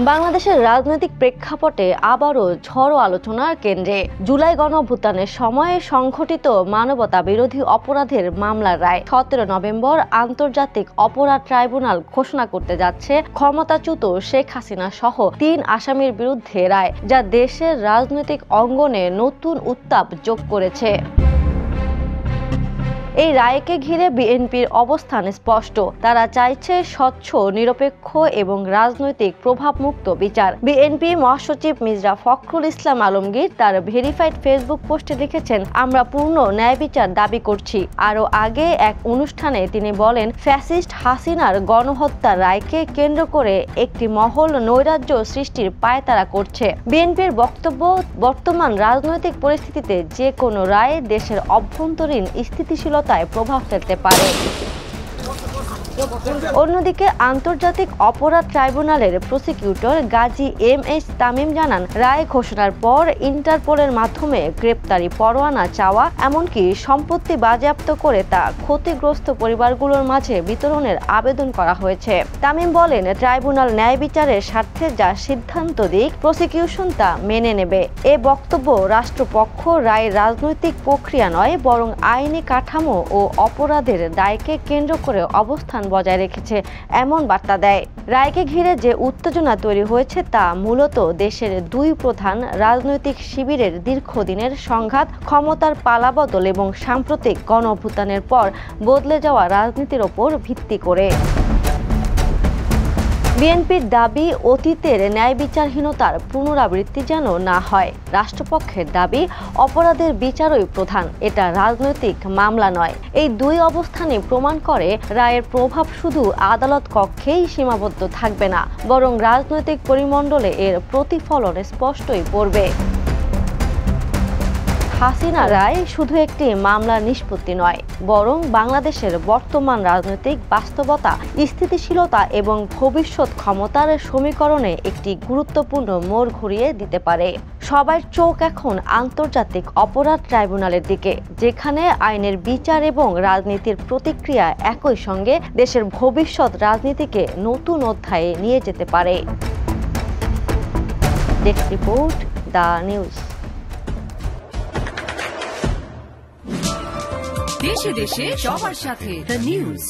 বাংলাদেশের রাজনৈতিক প্রেক্ষাপটে আবারও ঝড়ো আলোচনার কেন্দ্রে জুলাই গণঅভ্যুত্থানের সময়ে সংঘটিত মানবতা বিরোধী অপরাধের মামলার রায় 17 নভেম্বর আন্তর্জাতিক অপরাধ ট্রাইব্যুনাল ঘোষণা করতে যাচ্ছে ক্ষমতাচ্যুত শেখ হাসিনা সহ 3 আসামির বিরুদ্ধে রায়, যা দেশের রাজনৈতিক অঙ্গনে নতুন উত্তাপ যোগ করেছে। এই রায়কে ঘিরে বিএনপির অবস্থান স্পষ্ট। তারা চাইছে স্বচ্ছ, নিরপেক্ষ এবং রাজনৈতিক প্রভাবমুক্ত বিচার। বিএনপি মহাসচিব মির্জা ফখরুল ইসলাম আলমগীর তার ভেরিফাইড ফেসবুক পোস্টে লিখেছেন, আমরা পূর্ণ ন্যায় বিচার দাবি করছি। আরও আগে এক অনুষ্ঠানে তিনি বলেন, ফ্যাসিস্ট হাসিনার গণহত্যার রায়কে কেন্দ্র করে একটি মহল নৈরাজ্য সৃষ্টির পায়তারা করছে। বিএনপির বক্তব্য, বর্তমান রাজনৈতিক পরিস্থিতিতে যে কোনো রায় দেশের অভ্যন্তরীণ স্থিতিশীলতা প্রভাব ফেলতে পারে। অন্যদিকে আন্তর্জাতিক অপরাধ ট্রাইব্যুনালের প্রসিকিউটর গাজী এম.এইচ. তামিম জানান, রায় ঘোষণার পর ইন্টারপোলের মাধ্যমে গ্রেপ্তারি পরোয়ানা চাওয়া, এমনকি সম্পত্তি বাজেয়াপ্ত করে তা ক্ষতিগ্রস্ত পরিবারগুলোর মাঝে বিতরণের আবেদন করা হয়েছে। তামিম বলেন, ট্রাইব্যুনাল ন্যায় বিচারের স্বার্থে যা সিদ্ধান্ত দিক, প্রসিকিউশন তা মেনে নেবে। এ বক্তব্য রাষ্ট্রপক্ষ রায়ের রাজনৈতিক প্রক্রিয়া নয়, বরং আইনি কাঠামো ও অপরাধের দায়কে কেন্দ্র করে অবস্থান বজায় রেখেছে এমন বার্তা দেয়। রায়কে ঘিরে যে উত্তেজনা তৈরি হয়েছে তা মূলত দেশের দুই প্রধান রাজনৈতিক শিবিরের দীর্ঘদিনের সংঘাত, ক্ষমতার পালাবদল এবং সাম্প্রতিক গণঅভ্যুত্থানের পর বদলে যাওয়া রাজনীতির ওপর ভিত্তি করে। বিএনপির দাবি, অতীতের ন্যায় বিচারহীনতার পুনরাবৃত্তি যেন না হয়। রাষ্ট্রপক্ষের দাবি, অপরাধের বিচারই প্রধান, এটা রাজনৈতিক মামলা নয়। এই দুই অবস্থানই প্রমাণ করে রায়ের প্রভাব শুধু আদালত কক্ষেই সীমাবদ্ধ থাকবে না, বরং রাজনৈতিক পরিমণ্ডলে এর প্রতিফলন স্পষ্টই পড়বে। হাসিনা রায় শুধু একটি মামলার নিষ্পত্তি নয়, বরং বাংলাদেশের বর্তমান রাজনৈতিক বাস্তবতা, স্থিতিশীলতা এবং ভবিষ্যৎ ক্ষমতার সমীকরণে একটি গুরুত্বপূর্ণ মোড় ঘুরিয়ে দিতে পারে। সবার চোখ এখন আন্তর্জাতিক অপরাধ ট্রাইব্যুনালের দিকে, যেখানে আইনের বিচার এবং রাজনীতির প্রতিক্রিয়া একই সঙ্গে দেশের ভবিষ্যৎ রাজনীতিকে নতুন অধ্যায়ে নিয়ে যেতে পারে। Desk report, the news. দেশে দেশে সবার সাথে দ্য নিউজ।